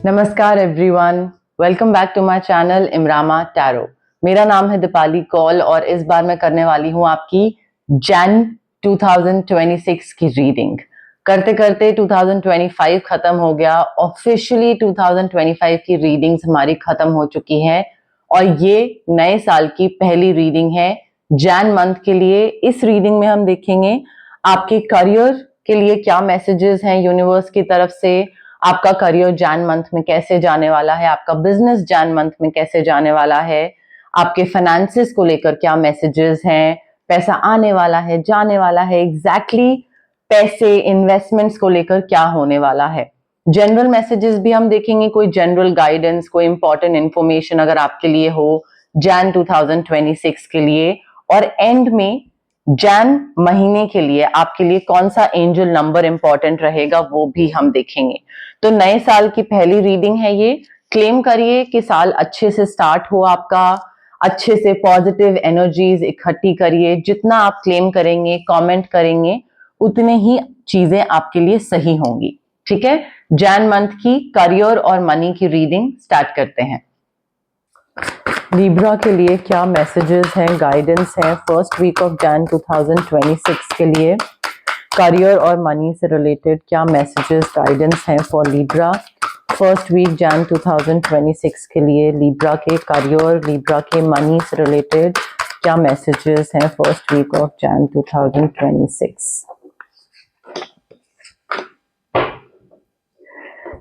नमस्कार everyone, welcome back to my channel इमरामा tarot. मेरा नाम है दीपाली कौल और इस बार मैं करने वाली हूँ आपकी जैन 2026 की रीडिंग। करते करते 2025 खत्म हो गया, ऑफिशियली 2025 की रीडिंग्स हमारी खत्म हो चुकी हैं और ये नए साल की पहली रीडिंग है जैन मंथ के लिए। इस रीडिंग में हम देखेंगे आपके करियर के लिए क्या मैसेजेस हैं यूनिवर्स की तरफ से, आपका करियर जैन मंथ में कैसे जाने वाला है, आपका बिजनेस जैन मंथ में कैसे जाने वाला है, आपके फाइनेंसेस को लेकर क्या मैसेजेस हैं, पैसा आने वाला है जाने वाला है, एग्जैक्टली पैसे इन्वेस्टमेंट्स को लेकर क्या होने वाला है। जनरल मैसेजेस भी हम देखेंगे, कोई जनरल गाइडेंस, कोई इंपॉर्टेंट इंफॉर्मेशन अगर आपके लिए हो जैन 2026 के लिए। और एंड में जैन महीने के लिए आपके लिए कौन सा एंजल नंबर इंपॉर्टेंट रहेगा वो भी हम देखेंगे। तो नए साल की पहली रीडिंग है ये। क्लेम करिए कि साल अच्छे से स्टार्ट हो आपका, अच्छे से पॉजिटिव एनर्जीज इकट्ठी करिए। जितना आप क्लेम करेंगे, कमेंट करेंगे, उतने ही चीजें आपके लिए सही होंगी। ठीक है, जैन मंथ की करियर और मनी की रीडिंग स्टार्ट करते हैं। लिब्रा के लिए क्या मैसेजेस हैं, गाइडेंस है फर्स्ट वीक ऑफ जैन 2026 के लिए। करियर और मनी से रिलेटेड क्या मैसेजेस, गाइडेंस हैं for Libra first week Jan 2026 के लिए। लिब्रा के करियर, लिब्रा के मनी से रिलेटेड क्या मैसेजेस हैं first week of Jan 2026।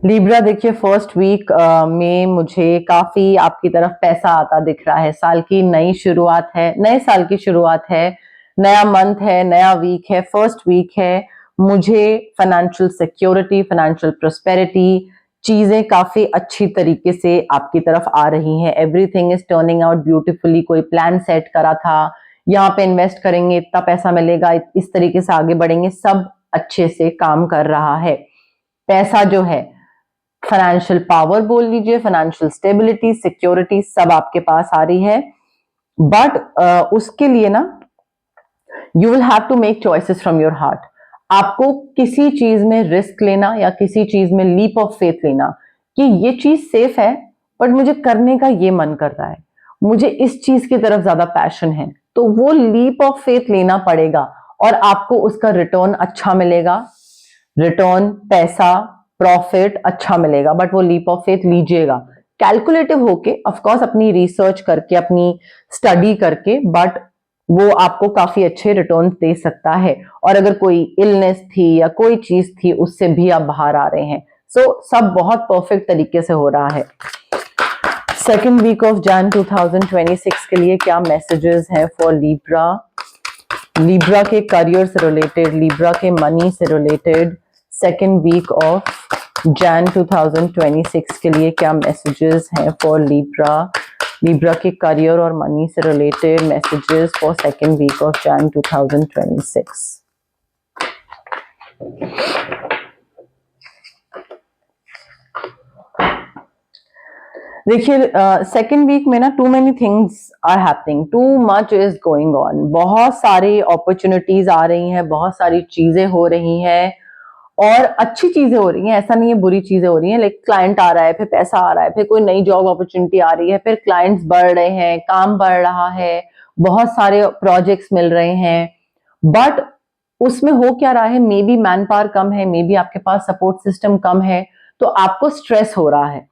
Libra देखिए, फर्स्ट वीक में मुझे काफी आपकी तरफ पैसा आता दिख रहा है। साल की नई शुरुआत है, नए साल की शुरुआत है, नया मंथ है, नया वीक है, फर्स्ट वीक है। मुझे फाइनेंशियल सिक्योरिटी, फाइनेंशियल प्रोस्पेरिटी, चीजें काफी अच्छी तरीके से आपकी तरफ आ रही हैं। Everything is turning out beautifully. कोई प्लान सेट करा था, यहाँ पे इन्वेस्ट करेंगे इतना पैसा मिलेगा, इस तरीके से आगे बढ़ेंगे, सब अच्छे से काम कर रहा है। पैसा जो है, फाइनेंशियल पावर बोल लीजिए, फाइनेंशियल स्टेबिलिटी, सिक्योरिटी, सब आपके पास आ रही है। बट उसके लिए ना you will have to make choices from your heart. आपको किसी चीज में रिस्क लेना या किसी चीज में लीप ऑफ फेथ लेना कि ये चीज सेफ है बट मुझे करने का ये मन कर रहा है, मुझे इस चीज की तरफ ज्यादा पैशन है, तो वो लीप ऑफ फेथ लेना पड़ेगा और आपको उसका रिटर्न अच्छा मिलेगा। रिटर्न, पैसा, प्रॉफिट अच्छा मिलेगा, बट वो लीप ऑफ फेथ लीजिएगा कैलकुलेटिव होके, ऑफकोर्स अपनी रिसर्च करके, अपनी स्टडी करके, बट वो आपको काफी अच्छे रिटर्न दे सकता है। और अगर कोई इलनेस थी या कोई चीज थी उससे भी आप बाहर आ रहे हैं। सो सब बहुत परफेक्ट तरीके से हो रहा है। सेकेंड वीक ऑफ जैन 2026 के लिए क्या मैसेजेस हैं फॉर लिब्रा। लिब्रा के करियर से रिलेटेड, लिब्रा के मनी से related second week of Jan 2026 के लिए क्या मैसेजेस हैं फॉर लिब्रा। लिब्रा के करियर और मनी से related messages for second week of Jan 2026। देखिए, सेकेंड वीक में ना too many things are happening, too much is going on. बहुत सारी अपॉर्चुनिटीज आ रही हैं, बहुत सारी चीजें हो रही हैं और अच्छी चीजें हो रही हैं, ऐसा नहीं है बुरी चीजें हो रही हैं। लाइक क्लाइंट आ रहा है, फिर पैसा आ रहा है, फिर कोई नई जॉब अपॉर्चुनिटी आ रही है, फिर क्लाइंट्स बढ़ रहे हैं, काम बढ़ रहा है, बहुत सारे प्रोजेक्ट्स मिल रहे हैं। बट उसमें हो क्या रहा है, मे बी मैन पावर कम है, मे बी आपके पास सपोर्ट सिस्टम कम है, तो आपको स्ट्रेस हो रहा है।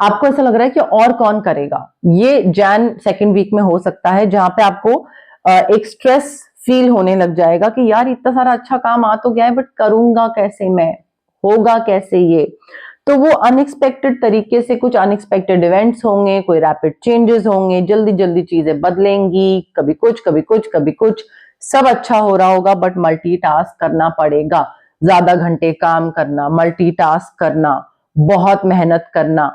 आपको ऐसा लग रहा है कि और कौन करेगा। ये जैन सेकेंड वीक में हो सकता है जहां पे आपको एक स्ट्रेस फील होने लग जाएगा कि यार इतना सारा अच्छा काम आ तो गया है बट करूंगा कैसे मैं, होगा कैसे ये। तो वो अनएक्सपेक्टेड तरीके से कुछ अनएक्सपेक्टेड इवेंट्स होंगे, कोई रैपिड चेंजेस होंगे, जल्दी जल्दी चीजें बदलेंगी, कभी कुछ कभी कुछ कभी कुछ। सब अच्छा हो रहा होगा बट मल्टीटास्क करना पड़ेगा, ज्यादा घंटे काम करना, मल्टीटास्क करना, बहुत मेहनत करना,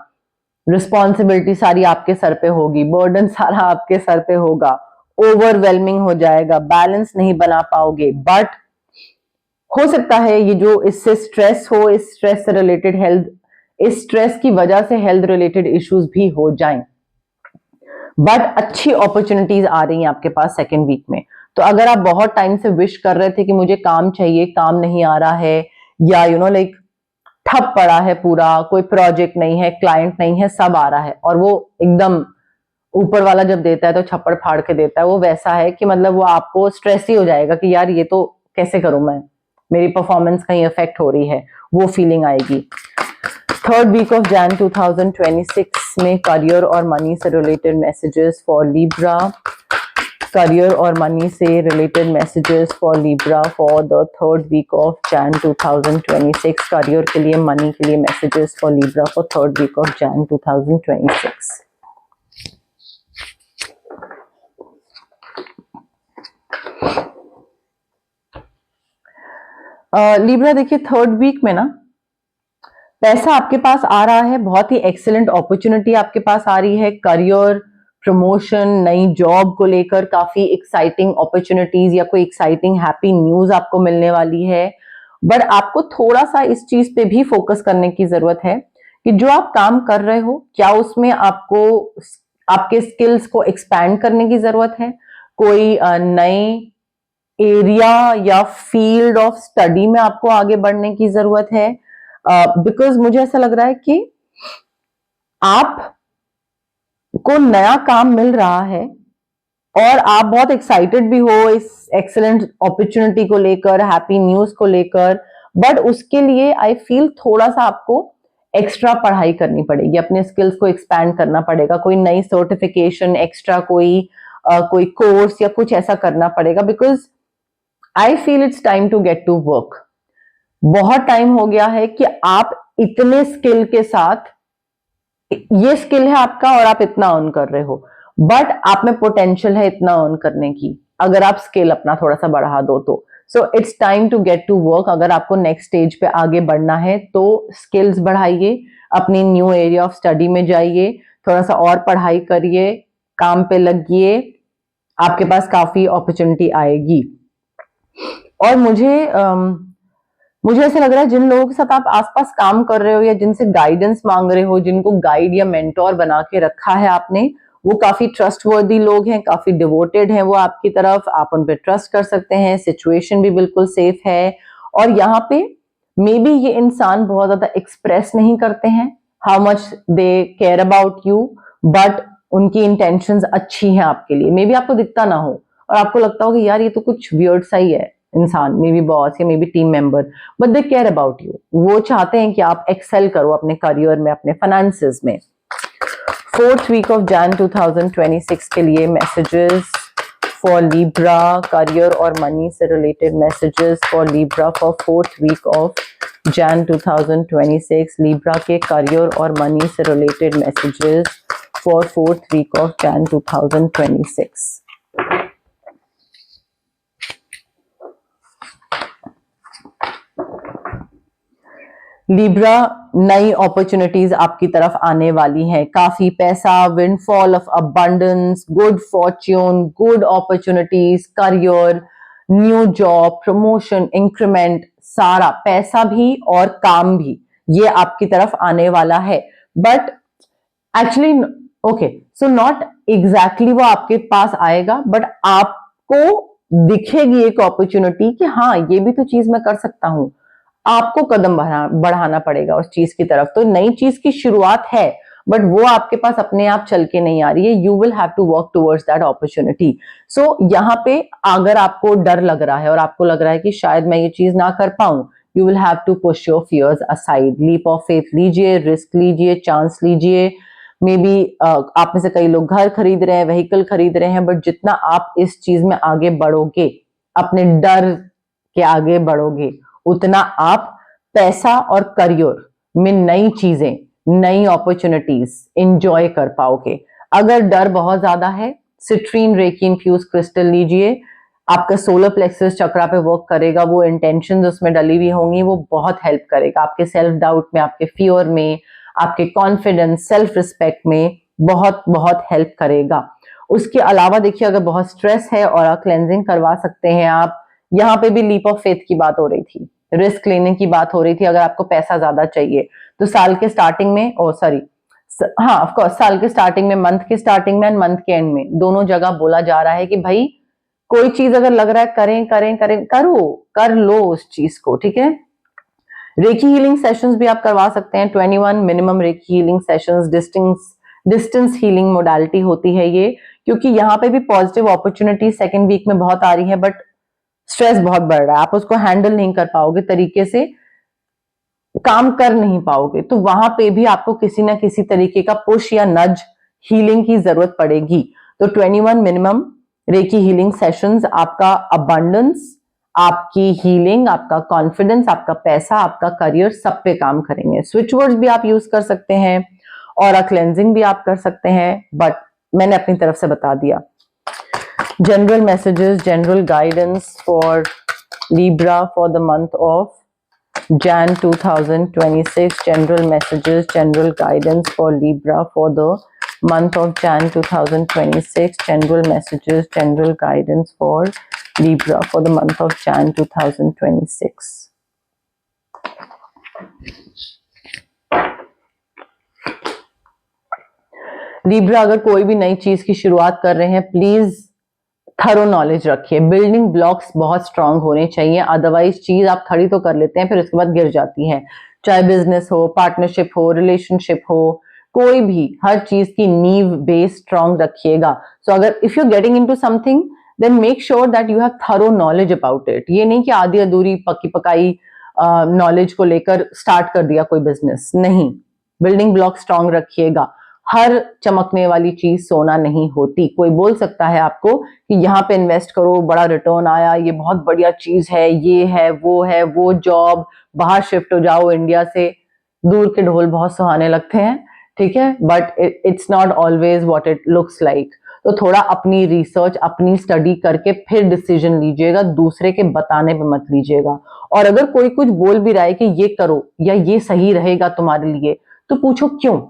रिस्पॉन्सिबिलिटी सारी आपके सर पे होगी, बर्डन सारा आपके सर पे होगा, ओवरवेलमिंग हो जाएगा, बैलेंस नहीं बना पाओगे। बट हो सकता है ये जो इससे स्ट्रेस हो, इस स्ट्रेस से रिलेटेड हेल्थ, इस स्ट्रेस की वजह से हेल्थ रिलेटेड इश्यूज भी हो जाएं। बट अच्छी अपॉर्चुनिटीज आ रही हैं आपके पास सेकेंड वीक में। तो अगर आप बहुत टाइम से विश कर रहे थे कि मुझे काम चाहिए, काम नहीं आ रहा है, या लाइक ठप पड़ा है पूरा, कोई प्रोजेक्ट नहीं है, क्लाइंट नहीं है, सब आ रहा है और वो एकदम ऊपर वाला जब देता है तो छप्पड़ फाड़ के देता है, वो वैसा है कि मतलब वो आपको स्ट्रेस ही हो जाएगा कि यार ये तो कैसे करूं मैं, मेरी परफॉर्मेंस कहीं इफेक्ट हो रही है, वो फीलिंग आएगी। थर्ड वीक ऑफ जैन 2026 में करियर और मनी से related messages for Libra, career और मनी से related messages for Libra for the third week of Jan 2026। Career के लिए, मनी के लिए messages for Libra for third week of Jan 2026। Libra देखिए, थर्ड वीक में ना पैसा आपके पास आ रहा है, बहुत ही एक्सीलेंट अपॉर्चुनिटी आपके पास आ रही है, करियर, प्रमोशन, नई जॉब को लेकर काफी एक्साइटिंग अपॉर्चुनिटीज या कोई एक्साइटिंग हैप्पी न्यूज आपको मिलने वाली है। बट आपको थोड़ा सा इस चीज पे भी फोकस करने की जरूरत है कि जो आप काम कर रहे हो, क्या उसमें आपको आपके स्किल्स को एक्सपैंड करने की जरूरत है, कोई नए एरिया या फील्ड ऑफ स्टडी में आपको आगे बढ़ने की जरूरत है। बिकॉज मुझे ऐसा लग रहा है कि आप को नया काम मिल रहा है और आप बहुत एक्साइटेड भी हो इस एक्सीलेंट अपॉर्चुनिटी को लेकर, हैप्पी न्यूज को लेकर, बट उसके लिए आई फील थोड़ा सा आपको एक्स्ट्रा पढ़ाई करनी पड़ेगी, अपने स्किल्स को एक्सपैंड करना पड़ेगा, कोई नई सर्टिफिकेशन, एक्स्ट्रा कोई कोर्स या कुछ ऐसा करना पड़ेगा। Because I feel it's time to get to work. बहुत टाइम हो गया है कि आप इतने स्किल के साथ, ये स्किल है आपका और आप इतना अर्न कर रहे हो, बट आप में पोटेंशियल है इतना अर्न करने की, अगर आप स्किल अपना थोड़ा सा बढ़ा दो तो। So it's time to get to work. अगर आपको नेक्स्ट स्टेज पे आगे बढ़ना है तो स्किल्स बढ़ाइए, अपनी न्यू एरिया ऑफ स्टडी में जाइए, थोड़ा सा और पढ़ाई करिए, काम पे लगिए, आपके पास काफी अपॉर्चुनिटी आएगी। और मुझे ऐसा लग रहा है जिन लोगों के साथ आप आसपास काम कर रहे हो या जिनसे गाइडेंस मांग रहे हो, जिनको गाइड या मेंटोर बना के रखा है आपने, वो काफी ट्रस्टवर्दी लोग हैं, काफी डिवोटेड हैं वो आपकी तरफ, आप उन पे ट्रस्ट कर सकते हैं, सिचुएशन भी बिल्कुल सेफ है। और यहाँ पे मे बी ये इंसान बहुत ज्यादा एक्सप्रेस नहीं करते हैं how much they care about you, but उनकी इंटेंशंस अच्छी हैं आपके लिए। मे बी आपको दिखता ना हो और आपको लगता हो कि यार ये तो कुछ वियर्ड सा ही है इंसान, मे बी बॉस या may be team member, but they care about you. वो चाहते हैं कि आप एक्सेल करो अपने करियर में, अपने फाइनेंसेस में। फोर्थ वीक ऑफ जैन 2026 के लिए मैसेजेस फॉर लिब्रा, करियर और मनी से related messages for Libra for fourth week of Jan 2026। Libra के करियर और मनी से related messages for fourth week of Jan 2026। Libra, नई अपॉर्चुनिटीज आपकी तरफ आने वाली हैं, काफी पैसा, windfall of abundance, good fortune, good opportunities, career, new job, promotion, increment, सारा पैसा भी और काम भी ये आपकी तरफ आने वाला है। But actually okay, so not exactly वो आपके पास आएगा, बट आपको दिखेगी एक अपॉर्चुनिटी कि हाँ ये भी तो चीज मैं कर सकता हूं। आपको कदम बढ़ाना पड़ेगा उस चीज की तरफ। तो नई चीज की शुरुआत है, बट वो आपके पास अपने आप चल के नहीं आ रही है, you will have to work towards that opportunity. So यहाँ पे अगर आपको डर लग रहा है और आपको लग रहा है कि शायद मैं ये चीज ना कर पाऊं, you will have to push your fears aside, leap of faith लीजिए, रिस्क लीजिए, चांस लीजिए। मे बी आप में से कई लोग घर खरीद रहे हैं, व्हीकल खरीद रहे हैं, बट जितना आप इस चीज में आगे बढ़ोगे, अपने डर के आगे बढ़ोगे, उतना आप पैसा और करियर में नई चीजें, नई अपॉर्चुनिटीज इंजॉय कर पाओगे। अगर डर बहुत ज्यादा है, सिट्रीन रेकी इन्फ्यूज क्रिस्टल लीजिए, आपका सोलर प्लेक्सस चक्रा पे वर्क करेगा, वो इंटेंशंस उसमें डली हुई होंगी, वो बहुत हेल्प करेगा आपके सेल्फ डाउट में, आपके फियर में, आपके कॉन्फिडेंस, सेल्फ रिस्पेक्ट में बहुत बहुत हेल्प करेगा। उसके अलावा देखिए, अगर बहुत स्ट्रेस है और क्लेंजिंग करवा सकते हैं आप। यहाँ पे भी लीप ऑफ फेथ की बात हो रही थी, रिस्क लेने की बात हो रही थी। अगर आपको पैसा ज्यादा चाहिए तो साल के स्टार्टिंग में, हाँ ऑफ कोर्स, साल के स्टार्टिंग में, मंथ के स्टार्टिंग में एंड मंथ के एंड में, दोनों जगह बोला जा रहा है कि भाई कोई चीज अगर लग रहा है करें करें करें, करो, कर लो उस चीज को, ठीक है। रेकी हीलिंग सेशंस भी आप करवा सकते हैं, 21 minimum recce healing sessions, distance healing modality होती है ये, क्योंकि यहाँ पे भी पॉजिटिव अपॉर्चुनिटी सेकेंड वीक में बहुत आ रही है, बट स्ट्रेस बहुत बढ़ रहा है, आप उसको हैंडल नहीं कर पाओगे, तरीके से काम कर नहीं पाओगे, तो वहां पे भी आपको किसी ना किसी तरीके का पुश या नज हीलिंग की जरूरत पड़ेगी। तो 21 मिनिमम रेकी हीलिंग सेशंस आपका अबंडेंस, आपकी हीलिंग, आपका कॉन्फिडेंस, आपका पैसा, आपका करियर, सब पे काम करेंगे। स्विच वर्ड्स भी आप यूज कर सकते हैं और क्लेंजिंग भी आप कर सकते हैं, बट मैंने अपनी तरफ से बता दिया। General messages, general guidance for Libra for the month of Jan 2026. General messages, general guidance for Libra for the month of Jan 2026. General messages, general guidance for Libra for the month of Jan 2026. Libra, अगर कोई भी नई चीज की शुरुआत कर रहे हैं, प्लीज थरो नॉलेज रखिए। बिल्डिंग ब्लॉक्स बहुत स्ट्रांग होने चाहिए, अदरवाइज चीज आप खड़ी तो कर लेते हैं, फिर उसके बाद गिर जाती है। चाहे बिजनेस हो, पार्टनरशिप हो, रिलेशनशिप हो, कोई भी, हर चीज की नींव बेस स्ट्रांग रखिएगा। सो अगर if you getting into something, then make sure that you have thorough knowledge about it. ये नहीं कि आधी अधूरी पक्की पकाई नॉलेज को लेकर स्टार्ट कर दिया कोई बिजनेस, नहीं। बिल्डिंग ब्लॉक स्ट्रांग रखिएगा। हर चमकने वाली चीज सोना नहीं होती। कोई बोल सकता है आपको कि यहाँ पे इन्वेस्ट करो, बड़ा रिटर्न आया, ये बहुत बढ़िया चीज है, ये है, वो जॉब, बाहर शिफ्ट हो जाओ इंडिया से। दूर के ढोल बहुत सुहाने लगते हैं, ठीक है, but it's not always what it looks like. तो थोड़ा अपनी रिसर्च, अपनी स्टडी करके फिर डिसीजन लीजिएगा, दूसरे के बताने पे मत लीजिएगा। और अगर कोई कुछ बोल भी रहा है कि ये करो या ये सही रहेगा तुम्हारे लिए, तो पूछो क्यों।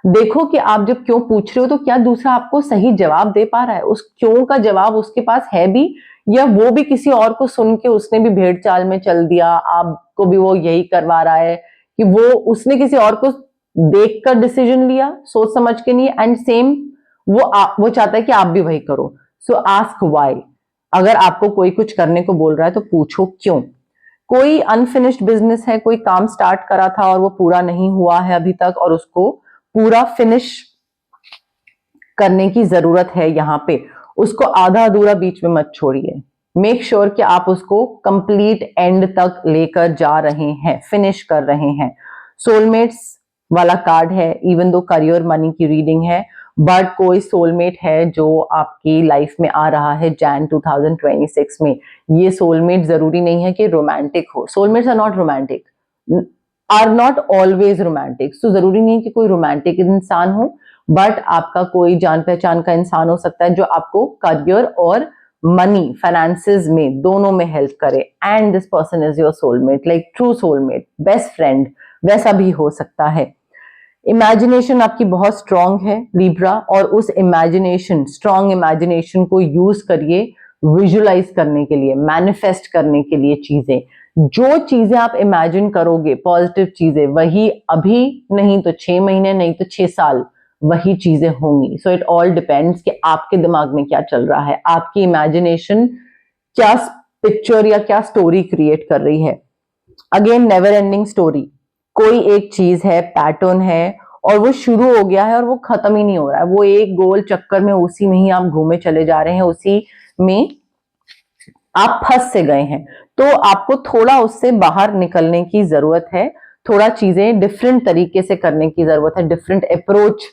देखो कि आप जब क्यों पूछ रहे हो, तो क्या दूसरा आपको सही जवाब दे पा रहा है, उस क्यों का जवाब उसके पास है भी, या वो भी किसी और को सुन के उसने भी भेड़ चाल में चल दिया, आपको भी वो यही करवा रहा है कि वो उसने किसी और को देखकर डिसीजन लिया, सोच समझ के नहीं, एंड सेम वो चाहता है कि आप भी वही करो। सो आस्क व्हाई। अगर आपको कोई कुछ करने को बोल रहा है तो पूछो क्यों। कोई अनफिनिश्ड बिजनेस है, कोई काम स्टार्ट करा था और वो पूरा नहीं हुआ है अभी तक, और उसको पूरा फिनिश करने की जरूरत है, यहां पे उसको आधा अधूरा बीच में मत छोड़िए। मेक श्योर कि आप उसको कंप्लीट एंड तक लेकर जा रहे हैं, फिनिश कर रहे हैं। सोलमेट्स वाला कार्ड है, इवन दो करियर मनी की रीडिंग है, बट कोई सोलमेट है जो आपकी लाइफ में आ रहा है जैन 2026 में। ये सोलमेट जरूरी नहीं है कि रोमांटिक हो, soulmates are not romantic, are not always romantic. तो जरूरी नहीं है कि कोई रोमांटिक इंसान हो, बट आपका कोई जान पहचान का इंसान हो सकता है जो आपको करियर और मनी, फाइनेंसेस में, दोनों में हेल्प करे। And this person is your soulmate, like true soulmate, best friend, वैसा भी हो सकता है। इमेजिनेशन आपकी बहुत स्ट्रांग है लिब्रा, और उस इमेजिनेशन, स्ट्रांग इमेजिनेशन को यूज करिए विजुअलाइज करने के लिए, मैनिफेस्ट करने के लिए चीजें। जो चीजें आप इमेजिन करोगे, पॉजिटिव चीजें, वही अभी नहीं तो 6 महीने, नहीं तो 6 साल वही चीजें होंगी। सो इट ऑल डिपेंड्स कि आपके दिमाग में क्या चल रहा है, आपकी इमेजिनेशन क्या पिक्चर या क्या स्टोरी क्रिएट कर रही है। अगेन नेवर एंडिंग स्टोरी, कोई एक चीज है, पैटर्न है, और वो शुरू हो गया है और वो खत्म ही नहीं हो रहा है, वो एक गोल चक्कर में उसी में ही आप घूमे चले जा रहे हैं, उसी में आप फंस से गए हैं। तो आपको थोड़ा उससे बाहर निकलने की जरूरत है, थोड़ा चीजें डिफरेंट तरीके से करने की जरूरत है, डिफरेंट अप्रोच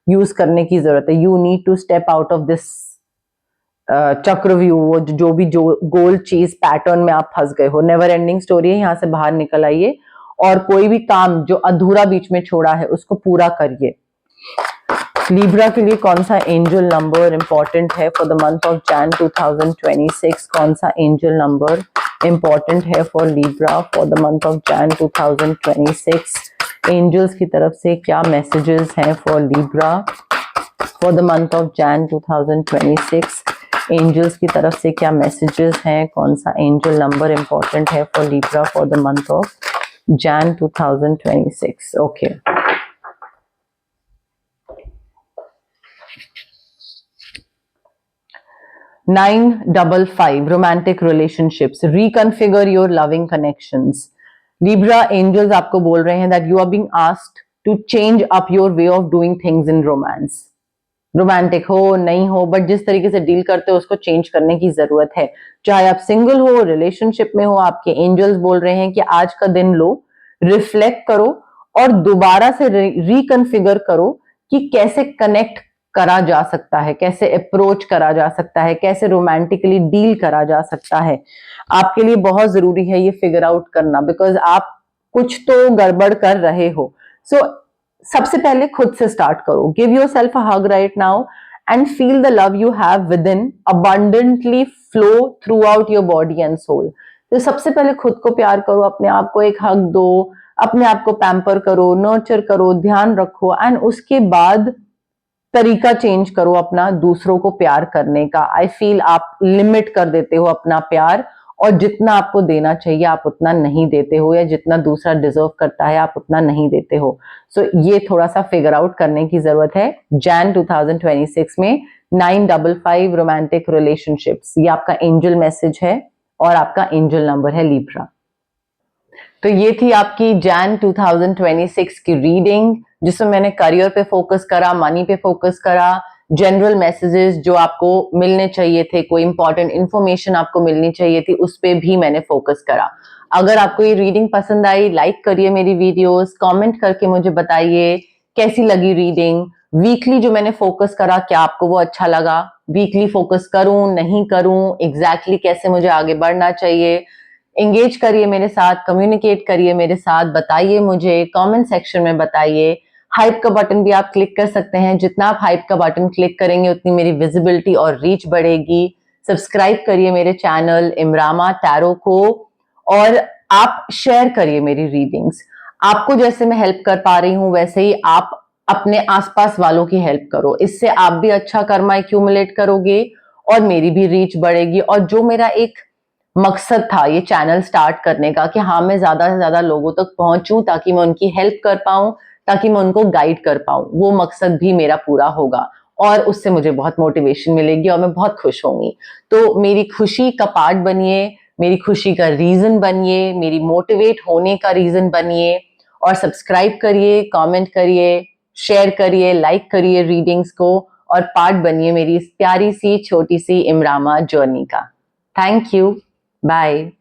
यूज करने की जरूरत है। You need to step out of this chakravyuh, जो भी जो गोल चीज पैटर्न में आप फंस गए हो, नेवर एंडिंग स्टोरी है, यहां से बाहर निकल आइए और कोई भी काम जो अधूरा बीच में छोड़ा है उसको पूरा करिए। लिब्रा के लिए कौन सा एंजल नंबर इंपॉर्टेंट है for the month of Jan 2026? कौन सा एंजल नंबर इंपॉर्टेंट है for Libra for the month of Jan 2026? Angels की तरफ से क्या मैसेजेस हैं for Libra for the month of Jan 2026? Angels की तरफ से क्या मैसेजेस हैं? कौन सा एंजल नंबर इंपॉर्टेंट है for Libra for the month of Jan 2026? Okay, $955 romantic relationships, reconfigure your loving connections. Libra angels आपको बोल रहे हैं that you are being asked to change up your way of doing things in romance. Romantic हो नहीं हो, but जिस तरीके से डील करते हो उसको चेंज करने की जरूरत है। चाहे आप सिंगल हो, रिलेशनशिप में हो, आपके एंजल्स बोल रहे हैं कि आज का दिन लो, रिफ्लेक्ट करो और दोबारा से रिकन्फिगर करो कि कैसे कनेक्ट करा जा सकता है, कैसे अप्रोच करा जा सकता है, कैसे रोमांटिकली डील करा जा सकता है। आपके लिए बहुत जरूरी है ये फिगर आउट करना, बिकॉज आप कुछ तो गड़बड़ कर रहे हो। सो सबसे पहले खुद से स्टार्ट करो। Give yourself a hug right now and feel the love you have within abundantly flow throughout your body and soul. तो सबसे पहले खुद को प्यार करो, अपने आप को एक हग दो, अपने आप को पैम्पर करो, नर्चर करो, ध्यान रखो, एंड उसके बाद तरीका चेंज करो अपना दूसरों को प्यार करने का। आई फील आप लिमिट कर देते हो अपना प्यार, और जितना आपको देना चाहिए आप उतना नहीं देते हो, या जितना दूसरा डिजर्व करता है आप उतना नहीं देते हो। सो ये थोड़ा सा फिगर आउट करने की जरूरत है। जैन 2026 में 955 रोमांटिक रिलेशनशिप्स, ये आपका एंजल मैसेज है और आपका एंजल नंबर है लिब्रा। तो ये थी आपकी जैन 2026 की रीडिंग, जिसमें मैंने करियर पे फोकस करा, मनी पे फोकस करा, जनरल मैसेजेस जो आपको मिलने चाहिए थे, कोई इंपॉर्टेंट इंफॉर्मेशन आपको मिलनी चाहिए थी, उस पे भी मैंने फोकस करा। अगर आपको ये रीडिंग पसंद आई, लाइक करिए मेरी वीडियोस, कमेंट करके मुझे बताइए कैसी लगी रीडिंग। वीकली जो मैंने फोकस करा, क्या आपको वो अच्छा लगा? वीकली फोकस करूं नहीं करूं, एग्जैक्टली कैसे मुझे आगे बढ़ना चाहिए? एंगेज करिए मेरे साथ, कम्युनिकेट करिए मेरे साथ, बताइए मुझे, कमेंट सेक्शन में बताइए। हाइप का बटन भी आप क्लिक कर सकते हैं, जितना आप हाइप का बटन क्लिक करेंगे उतनी मेरी विजिबिलिटी और रीच बढ़ेगी। सब्सक्राइब करिए मेरे चैनल इमरामा टैरो को, और आप शेयर करिए मेरी रीडिंग्स। आपको जैसे मैं हेल्प कर पा रही हूं वैसे ही आप अपने आसपास वालों की हेल्प करो, इससे आप भी अच्छा कर्मा एक्यूमुलेट करोगे और मेरी भी रीच बढ़ेगी। और जो मेरा एक मकसद था ये चैनल स्टार्ट करने का कि हाँ मैं ज्यादा से ज्यादा लोगों तक पहुंचूं ताकि मैं उनकी हेल्प कर पाऊं, ताकि मैं उनको गाइड कर पाऊं, वो मकसद भी मेरा पूरा होगा और उससे मुझे बहुत मोटिवेशन मिलेगी और मैं बहुत खुश होंगी। तो मेरी खुशी का पार्ट बनिए, मेरी खुशी का रीजन बनिए, मेरी मोटिवेट होने का रीजन बनिए, और सब्सक्राइब करिए, कमेंट करिए, शेयर करिए, लाइक करिए रीडिंग्स को, और पार्ट बनिए मेरी इस प्यारी सी छोटी सी इमरामा जर्नी का। Thank you. Bye.